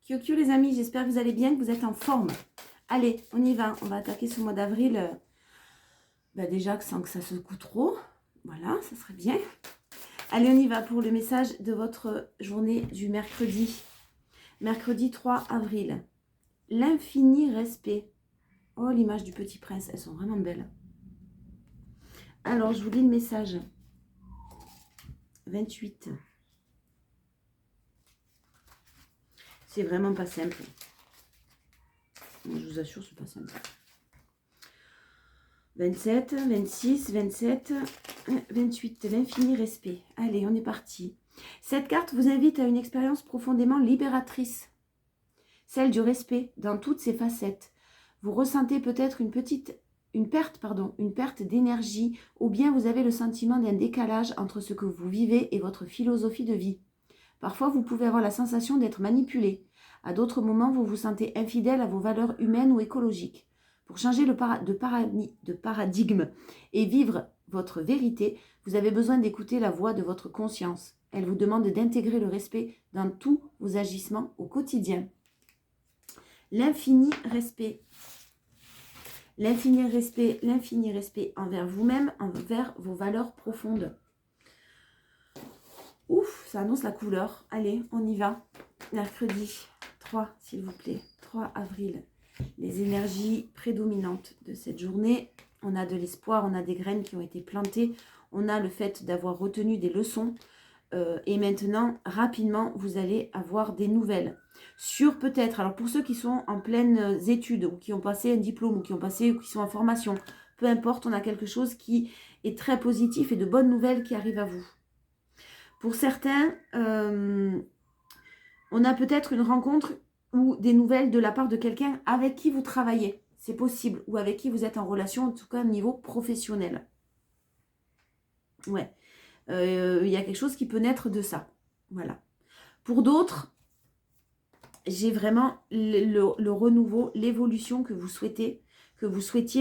Kyokyo les amis, j'espère que vous allez bien, que vous êtes en forme. Allez, on y va. On va attaquer ce mois d'avril. Déjà sans que ça secoue trop. Voilà, ça serait bien. Allez, on y va pour le message de votre journée du mercredi. Mercredi 3 avril. L'infini respect. Oh, l'image du petit prince, elles sont vraiment belles. Alors, je vous lis le message. 28. C'est vraiment pas simple. Je vous assure, c'est pas simple. 27, 26, 27, 28, l'infini respect. Allez, on est parti. Cette carte vous invite à une expérience profondément libératrice. Celle du respect dans toutes ses facettes. Vous ressentez peut-être une perte d'énergie, ou bien vous avez le sentiment d'un décalage entre ce que vous vivez et votre philosophie de vie. Parfois, vous pouvez avoir la sensation d'être manipulé. À d'autres moments, vous vous sentez infidèle à vos valeurs humaines ou écologiques. Pour changer de paradigme et vivre votre vérité, vous avez besoin d'écouter la voix de votre conscience. Elle vous demande d'intégrer le respect dans tous vos agissements au quotidien. L'infini respect. L'infini respect envers vous-même, envers vos valeurs profondes. Ouf, ça annonce la couleur. Allez, on y va. Mercredi 3, s'il vous plaît. 3 avril. Les énergies prédominantes de cette journée. On a de l'espoir, on a des graines qui ont été plantées. On a le fait d'avoir retenu des leçons. Et maintenant, rapidement, vous allez avoir des nouvelles. Sur peut-être, alors pour ceux qui sont en pleines études, ou qui ont passé un diplôme, ou qui sont en formation, peu importe, on a quelque chose qui est très positif et de bonnes nouvelles qui arrivent à vous. Pour certains, on a peut-être une rencontre ou des nouvelles de la part de quelqu'un avec qui vous travaillez. C'est possible. Ou avec qui vous êtes en relation, en tout cas au niveau professionnel. Ouais. Il y a quelque chose qui peut naître de ça. Voilà. Pour d'autres, j'ai vraiment le renouveau, l'évolution que vous souhaitiez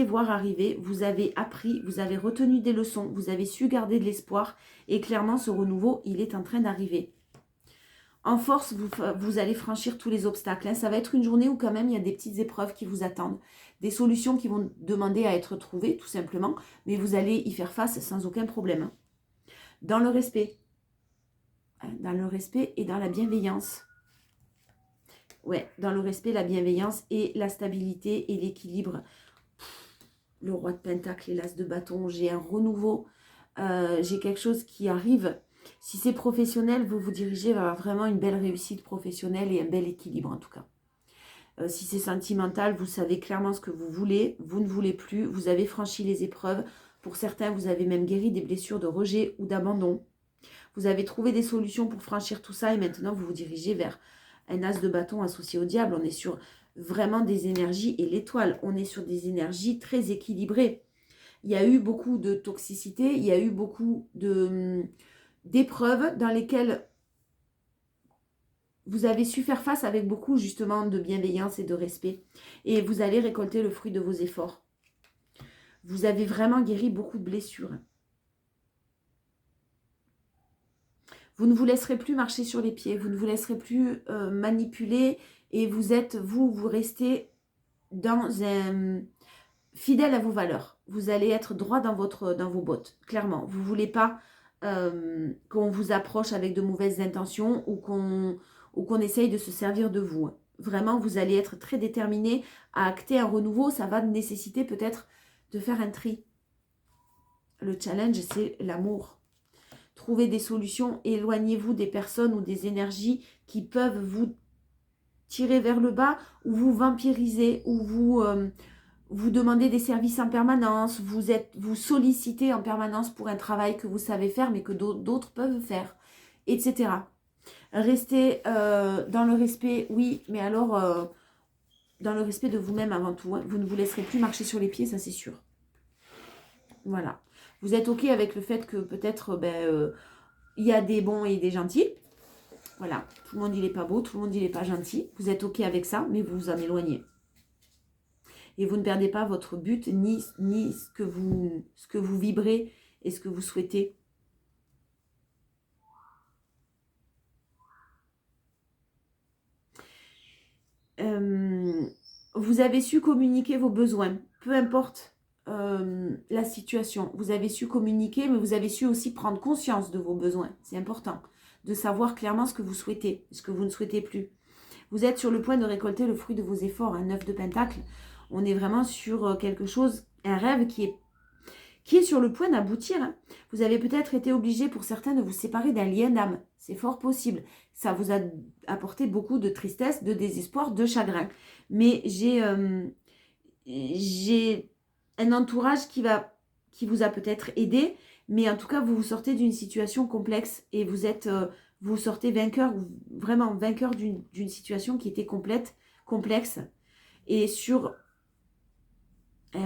voir arriver. Vous avez appris, vous avez retenu des leçons, vous avez su garder de l'espoir. Et clairement, ce renouveau, il est en train d'arriver. En force, vous allez franchir tous les obstacles. Ça va être une journée où quand même il y a des petites épreuves qui vous attendent. Des solutions qui vont demander à être trouvées, tout simplement. Mais vous allez y faire face sans aucun problème. Dans le respect. Dans le respect et dans la bienveillance. Ouais, dans le respect, la bienveillance et la stabilité et l'équilibre. Le roi de pentacle et l'as de bâton. J'ai un renouveau. J'ai quelque chose qui arrive. Si c'est professionnel, vous vous dirigez vers vraiment une belle réussite professionnelle et un bel équilibre en tout cas. Si c'est sentimental, vous savez clairement ce que vous voulez. Vous ne voulez plus. Vous avez franchi les épreuves. Pour certains, vous avez même guéri des blessures de rejet ou d'abandon. Vous avez trouvé des solutions pour franchir tout ça et maintenant vous vous dirigez vers un as de bâton associé au diable. On est sur vraiment des énergies et l'étoile. On est sur des énergies très équilibrées. Il y a eu beaucoup de toxicité, il y a eu beaucoup d'épreuves dans lesquelles vous avez su faire face avec beaucoup justement de bienveillance et de respect. Et vous allez récolter le fruit de vos efforts. Vous avez vraiment guéri beaucoup de blessures. Vous ne vous laisserez plus marcher sur les pieds, vous ne vous laisserez plus manipuler et vous restez dans un fidèle à vos valeurs. Vous allez être droit dans vos bottes, clairement. Vous ne voulez pas qu'on vous approche avec de mauvaises intentions ou qu'on essaye de se servir de vous. Vraiment, vous allez être très déterminé à acter un renouveau. Ça va nécessiter peut-être de faire un tri. Le challenge, c'est l'amour. Trouvez des solutions, éloignez-vous des personnes ou des énergies qui peuvent vous tirer vers le bas ou vous vampiriser ou vous demandez des services en permanence, vous sollicitez en permanence pour un travail que vous savez faire mais que d'autres peuvent faire, etc. Restez dans le respect, oui, mais alors dans le respect de vous-même avant tout. Hein. Vous ne vous laisserez plus marcher sur les pieds, ça c'est sûr. Voilà. Vous êtes OK avec le fait que peut-être il y a des bons et des gentils. Voilà. Tout le monde il n'est pas beau, tout le monde il n'est pas gentil. Vous êtes OK avec ça, mais vous vous en éloignez. Et vous ne perdez pas votre but, ni ce que vous vibrez et ce que vous souhaitez. vous avez su communiquer vos besoins, peu importe la situation. Vous avez su communiquer, mais vous avez su aussi prendre conscience de vos besoins. C'est important de savoir clairement ce que vous souhaitez, ce que vous ne souhaitez plus. Vous êtes sur le point de récolter le fruit de vos efforts, un 9 de pentacle. On est vraiment sur quelque chose, un rêve qui est sur le point d'aboutir. Hein. Vous avez peut-être été obligé pour certains de vous séparer d'un lien d'âme. C'est fort possible. Ça vous a apporté beaucoup de tristesse, de désespoir, de chagrin. Mais j'ai un entourage qui vous a peut-être aidé. Mais en tout cas, vous vous sortez d'une situation complexe et vous sortez vainqueur, vraiment vainqueur d'une situation qui était complexe. Et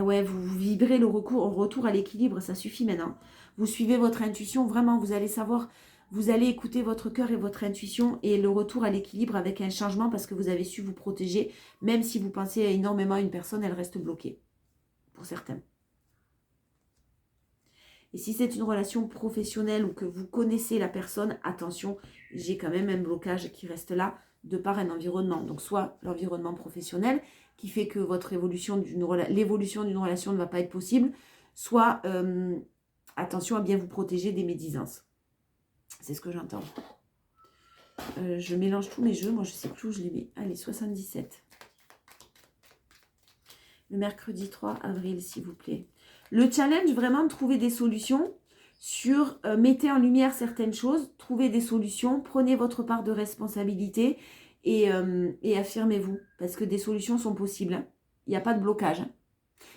ouais, vous vibrez le retour à l'équilibre, ça suffit maintenant. Vous suivez votre intuition, vraiment, vous allez savoir, vous allez écouter votre cœur et votre intuition et le retour à l'équilibre avec un changement parce que vous avez su vous protéger. Même si vous pensez énormément à une personne, elle reste bloquée, pour certains. Et si c'est une relation professionnelle ou que vous connaissez la personne, attention, j'ai quand même un blocage qui reste là de par un environnement. Donc soit l'environnement professionnel qui fait que l'évolution d'une relation ne va pas être possible, soit attention à bien vous protéger des médisances. C'est ce que j'entends. Je mélange tous mes jeux, moi je sais plus où je les mets. Allez, 77. Le mercredi 3 avril, s'il vous plaît. Le challenge, vraiment, de trouver des solutions sur mettez en lumière certaines choses, trouvez des solutions, prenez votre part de responsabilité et affirmez-vous. Parce que des solutions sont possibles. Hein. Il n'y a pas de blocage. Hein.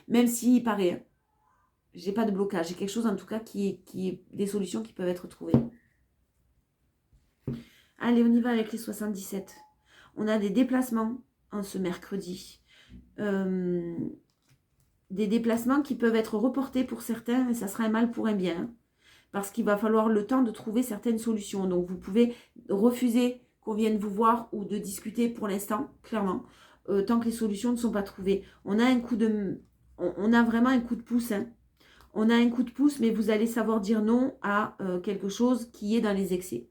Même s'il paraît. Hein. J'ai pas de blocage. J'ai quelque chose, en tout cas, qui est des solutions qui peuvent être trouvées. Allez, on y va avec les 77. On a des déplacements en ce mercredi. Des déplacements qui peuvent être reportés pour certains et ça sera un mal pour un bien. Hein, parce qu'il va falloir le temps de trouver certaines solutions. Donc, vous pouvez refuser qu'on vienne vous voir ou de discuter pour l'instant, clairement, tant que les solutions ne sont pas trouvées. On a vraiment un coup de pouce. Hein. On a un coup de pouce, mais vous allez savoir dire non à quelque chose qui est dans les excès.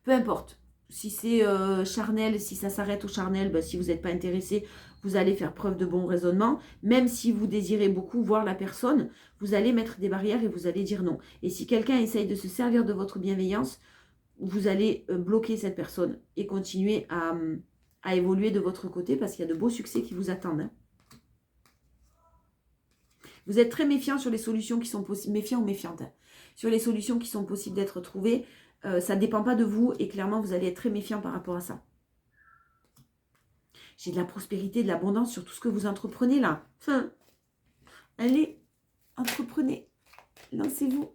Peu importe. Si c'est charnel, si ça s'arrête au charnel, ben, si vous n'êtes pas intéressé, vous allez faire preuve de bon raisonnement. Même si vous désirez beaucoup voir la personne, vous allez mettre des barrières et vous allez dire non. Et si quelqu'un essaye de se servir de votre bienveillance, vous allez bloquer cette personne et continuer à évoluer de votre côté parce qu'il y a de beaux succès qui vous attendent. Hein. Vous êtes très méfiant sur les solutions qui sont possibles, méfiant ou méfiante, hein, sur les solutions qui sont possibles d'être trouvées. Ça ne dépend pas de vous et clairement, vous allez être très méfiant par rapport à ça. J'ai de la prospérité, de l'abondance sur tout ce que vous entreprenez là. Enfin, allez, entreprenez, lancez-vous.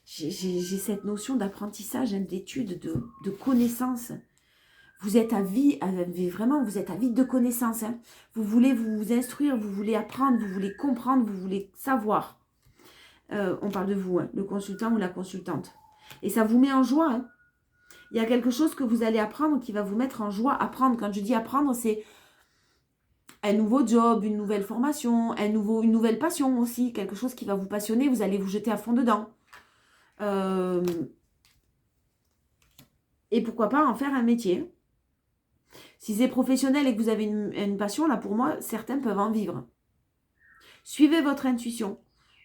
J'ai cette notion d'apprentissage, hein, d'étude, de connaissance. Vous êtes vraiment, vous êtes avide de connaissances. Hein. Vous voulez vous instruire, vous voulez apprendre, vous voulez comprendre, vous voulez savoir. On parle de vous, hein, le consultant ou la consultante. Et ça vous met en joie. Hein. Il y a quelque chose que vous allez apprendre qui va vous mettre en joie. Apprendre, quand je dis apprendre, c'est un nouveau job, une nouvelle formation, une nouvelle passion aussi. Quelque chose qui va vous passionner, vous allez vous jeter à fond dedans. Et pourquoi pas en faire un métier. Si c'est professionnel et que vous avez une passion, là pour moi, certains peuvent en vivre. Suivez votre intuition.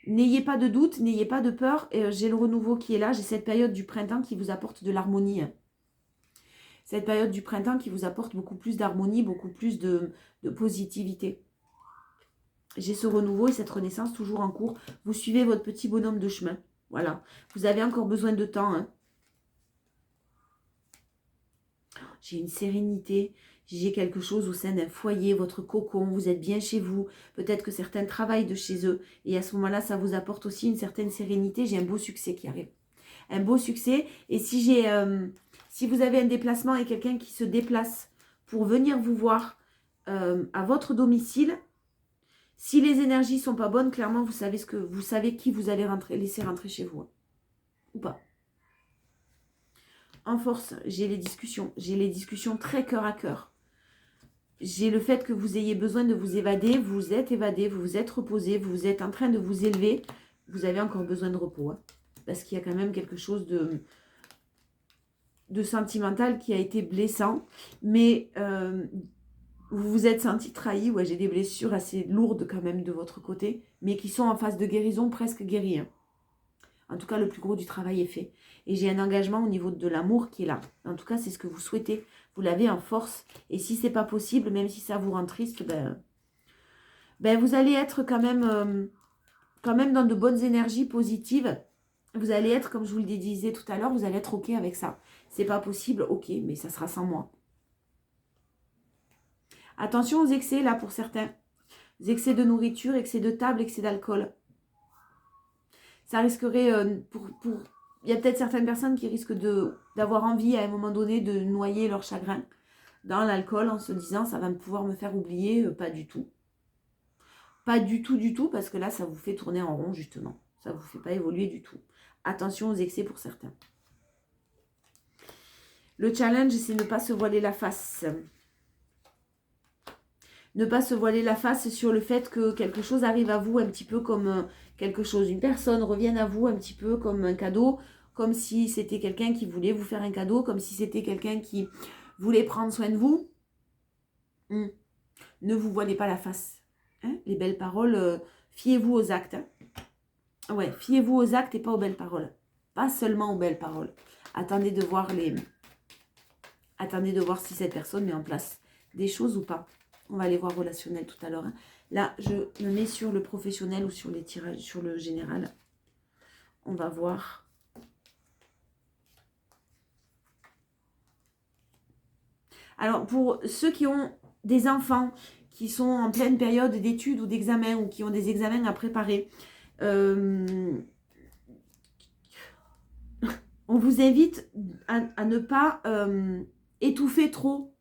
N'ayez pas de doute, n'ayez pas de peur. J'ai le renouveau qui est là, j'ai cette période du printemps qui vous apporte de l'harmonie. Cette période du printemps qui vous apporte beaucoup plus d'harmonie, beaucoup plus de positivité. J'ai ce renouveau et cette renaissance toujours en cours. Vous suivez votre petit bonhomme de chemin. Voilà. Vous avez encore besoin de temps. Hein. J'ai une sérénité, j'ai quelque chose au sein d'un foyer, votre cocon, vous êtes bien chez vous. Peut-être que certains travaillent de chez eux. Et à ce moment-là, ça vous apporte aussi une certaine sérénité. J'ai un beau succès qui arrive. Un beau succès. Et si vous avez un déplacement et quelqu'un qui se déplace pour venir vous voir à votre domicile, si les énergies ne sont pas bonnes, clairement, vous savez qui vous allez laisser rentrer chez vous. Hein. Ou pas. En force, j'ai les discussions très cœur à cœur. J'ai le fait que vous ayez besoin de vous évader, vous êtes évadé, vous vous êtes reposé, vous êtes en train de vous élever. Vous avez encore besoin de repos, hein, parce qu'il y a quand même quelque chose de sentimental qui a été blessant, mais vous vous êtes senti trahi. Ouais, j'ai des blessures assez lourdes quand même de votre côté, mais qui sont en phase de guérison, presque guéries, hein. En tout cas, le plus gros du travail est fait. Et j'ai un engagement au niveau de l'amour qui est là. En tout cas, c'est ce que vous souhaitez. Vous l'avez en force. Et si c'est pas possible, même si ça vous rend triste, ben vous allez être quand même dans de bonnes énergies positives. Vous allez être, comme je vous le disais tout à l'heure, vous allez être OK avec ça. C'est pas possible, OK, mais ça sera sans moi. Attention aux excès, là, pour certains. Les excès de nourriture, excès de table, excès d'alcool. Ça risquerait, il y a peut-être certaines personnes qui risquent d'avoir envie à un moment donné de noyer leur chagrin dans l'alcool en se disant ça va pouvoir me faire oublier. Pas du tout. Pas du tout, parce que là, ça vous fait tourner en rond, justement. Ça ne vous fait pas évoluer du tout. Attention aux excès pour certains. Le challenge, c'est ne pas se voiler la face. Ne pas se voiler la face sur le fait que quelque chose arrive à vous un petit peu comme quelque chose. Une personne revienne à vous un petit peu comme un cadeau, comme si c'était quelqu'un qui voulait vous faire un cadeau, comme si c'était quelqu'un qui voulait prendre soin de vous. Ne vous voilez pas la face. Hein, les belles paroles, fiez-vous aux actes. Hein. Ouais, fiez-vous aux actes et pas aux belles paroles. Pas seulement aux belles paroles. Attendez de voir si cette personne met en place des choses ou pas. On va aller voir relationnel tout à l'heure. Hein. Là, je me mets sur le professionnel ou sur les tirages, sur le général. On va voir. Alors, pour ceux qui ont des enfants qui sont en pleine période d'études ou d'examens ou qui ont des examens à préparer, on vous invite à ne pas étouffer trop.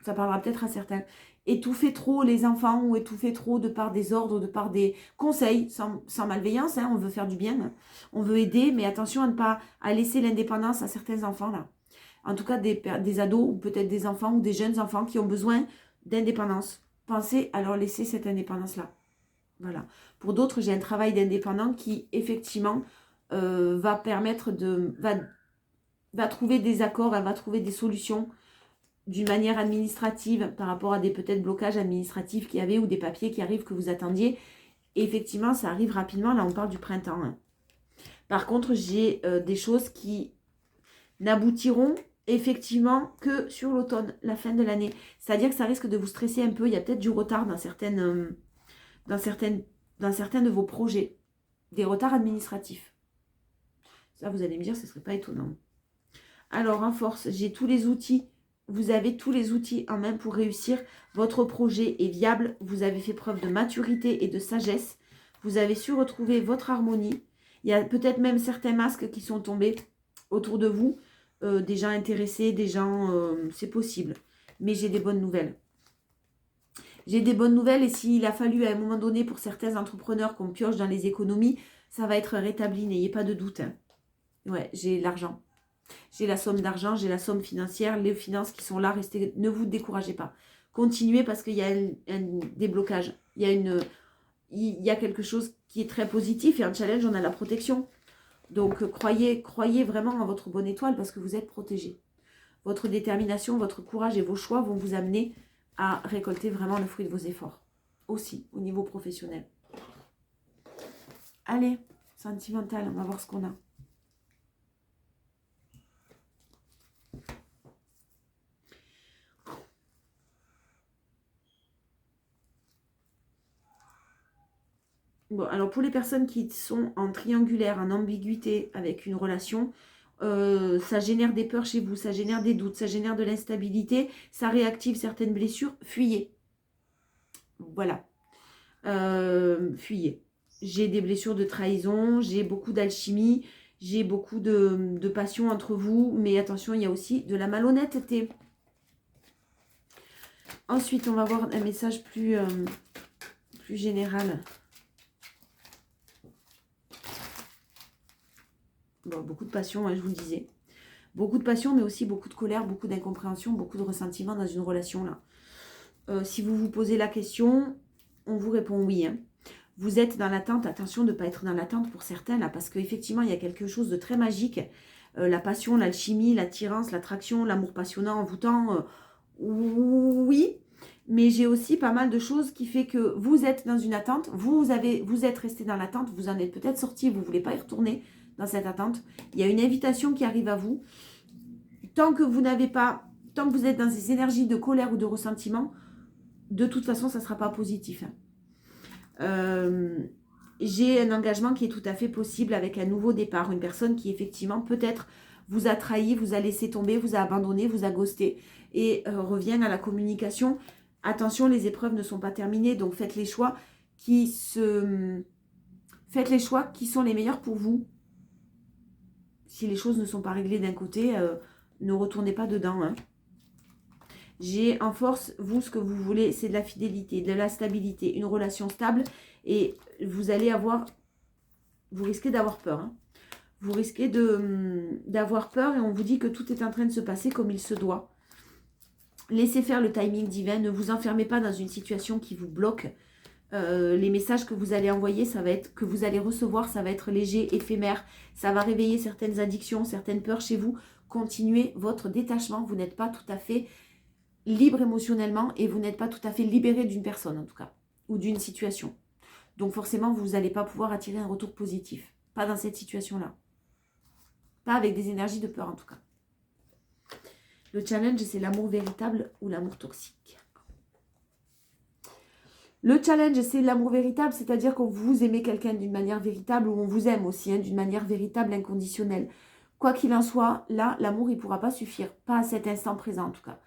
Ça parlera peut-être à certains. Étouffer trop les enfants ou étouffer trop de par des ordres, de par des conseils, sans malveillance. Hein, on veut faire du bien, hein. On veut aider, mais attention à ne pas laisser l'indépendance à certains enfants là. En tout cas, des ados ou peut-être des enfants ou des jeunes enfants qui ont besoin d'indépendance. Pensez à leur laisser cette indépendance-là. Voilà. Pour d'autres, j'ai un travail d'indépendant qui, effectivement, va permettre va trouver des accords, elle va trouver des solutions d'une manière administrative par rapport à des peut-être blocages administratifs qu'il y avait ou des papiers qui arrivent que vous attendiez. Et effectivement, ça arrive rapidement. Là, on parle du printemps. Hein. Par contre, j'ai des choses qui n'aboutiront effectivement que sur l'automne, la fin de l'année. C'est-à-dire que ça risque de vous stresser un peu. Il y a peut-être du retard dans certains de vos projets. Des retards administratifs. Ça, vous allez me dire, ce ne serait pas étonnant. Alors, en force, j'ai tous les outils. Vous avez tous les outils en main pour réussir. Votre projet est viable. Vous avez fait preuve de maturité et de sagesse. Vous avez su retrouver votre harmonie. Il y a peut-être même certains masques qui sont tombés autour de vous. Des gens intéressés, des gens... c'est possible. Mais j'ai des bonnes nouvelles. J'ai des bonnes nouvelles et s'il a fallu à un moment donné pour certains entrepreneurs qu'on pioche dans les économies, ça va être rétabli, n'ayez pas de doute. Hein. Ouais, j'ai l'argent. J'ai la somme d'argent, j'ai la somme financière, les finances qui sont là, restez, ne vous découragez pas. Continuez parce qu'il y a un déblocage. Il y a quelque chose qui est très positif et un challenge, on a la protection. Donc croyez vraiment en votre bonne étoile parce que vous êtes protégé. Votre détermination, votre courage et vos choix vont vous amener à récolter vraiment le fruit de vos efforts. Aussi, au niveau professionnel. Allez, sentimental, on va voir ce qu'on a. Bon, alors pour les personnes qui sont en triangulaire, en ambiguïté avec une relation, ça génère des peurs chez vous, ça génère des doutes, ça génère de l'instabilité, ça réactive certaines blessures, fuyez. Voilà. Fuyez. J'ai des blessures de trahison, j'ai beaucoup d'alchimie, j'ai beaucoup de passion entre vous, mais attention, il y a aussi de la malhonnêteté. Ensuite, on va voir un message plus général. Bon, beaucoup de passion, hein, je vous le disais. Beaucoup de passion, mais aussi beaucoup de colère, beaucoup d'incompréhension, beaucoup de ressentiment dans une relation là. Si vous vous posez la question, on vous répond oui. Hein. Vous êtes dans l'attente, attention de ne pas être dans l'attente pour certains là, parce qu'effectivement, il y a quelque chose de très magique la passion, l'alchimie, l'attirance, l'attraction, l'amour passionnant, envoûtant, oui. Mais j'ai aussi pas mal de choses qui fait que vous êtes dans une attente, vous êtes resté dans l'attente, vous en êtes peut-être sorti, vous ne voulez pas y retourner dans cette attente. Il y a une invitation qui arrive à vous. Tant que vous êtes dans ces énergies de colère ou de ressentiment, de toute façon, ça ne sera pas positif. J'ai un engagement qui est tout à fait possible avec un nouveau départ. Une personne qui, effectivement, peut-être vous a trahi, vous a laissé tomber, vous a abandonné, vous a ghosté et revient à la communication. Attention, les épreuves ne sont pas terminées, donc faites les choix qui sont les meilleurs pour vous. Si les choses ne sont pas réglées d'un côté, ne retournez pas dedans. J'ai en force, vous, ce que vous voulez, c'est de la fidélité, de la stabilité, une relation stable. Et vous risquez d'avoir peur. Vous risquez d'avoir peur et on vous dit que tout est en train de se passer comme il se doit. Laissez faire le timing divin, ne vous enfermez pas dans une situation qui vous bloque. Les messages que vous allez envoyer, que vous allez recevoir, ça va être léger, éphémère. Ça va réveiller certaines addictions, certaines peurs chez vous. Continuez votre détachement, vous n'êtes pas tout à fait libre émotionnellement et vous n'êtes pas tout à fait libéré d'une personne en tout cas, ou d'une situation. Donc forcément, vous n'allez pas pouvoir attirer un retour positif. Pas dans cette situation-là. Pas avec des énergies de peur en tout cas. Le challenge, c'est l'amour véritable ou l'amour toxique. Le challenge, c'est l'amour véritable, c'est-à-dire que vous aimez quelqu'un d'une manière véritable ou on vous aime aussi d'une manière véritable, inconditionnelle. Quoi qu'il en soit, là, l'amour, il ne pourra pas suffire. Pas à cet instant présent en tout cas.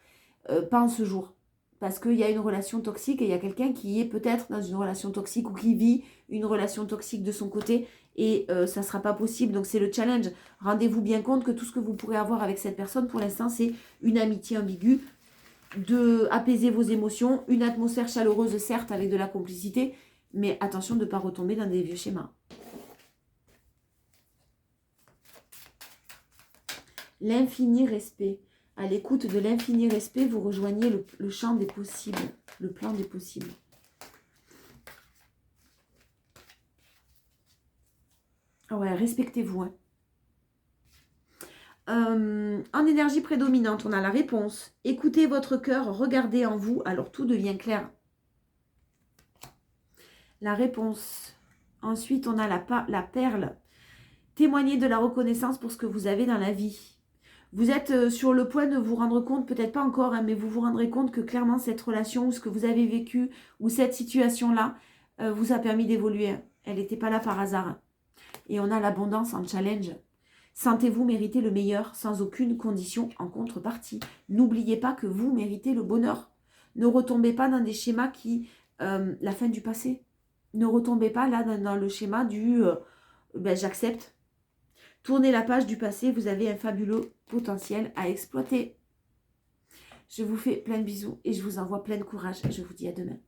Pas en ce jour. Parce qu'il y a une relation toxique et il y a quelqu'un qui est peut-être dans une relation toxique ou qui vit une relation toxique de son côté et ça ne sera pas possible. Donc c'est le challenge. Rendez-vous bien compte que tout ce que vous pourrez avoir avec cette personne pour l'instant c'est une amitié ambiguë, de apaiser vos émotions, une atmosphère chaleureuse certes avec de la complicité, mais attention de ne pas retomber dans des vieux schémas. L'infini respect. À l'écoute de l'infini respect, vous rejoignez le champ des possibles, le plan des possibles. Ouais, respectez-vous. En énergie prédominante, on a la réponse. Écoutez votre cœur, regardez en vous, alors tout devient clair. La réponse. Ensuite, on a la perle. Témoignez de la reconnaissance pour ce que vous avez dans la vie. Vous êtes sur le point de vous rendre compte, peut-être pas encore, mais vous vous rendrez compte que clairement cette relation ou ce que vous avez vécu ou cette situation-là vous a permis d'évoluer. Elle n'était pas là par hasard. Et on a l'abondance en challenge. Sentez-vous mériter le meilleur sans aucune condition en contrepartie. N'oubliez pas que vous méritez le bonheur. Ne retombez pas dans des schémas la fin du passé. Ne retombez pas là dans le schéma du j'accepte. Tournez la page du passé, vous avez un fabuleux potentiel à exploiter. Je vous fais plein de bisous et je vous envoie plein de courage. Je vous dis à demain.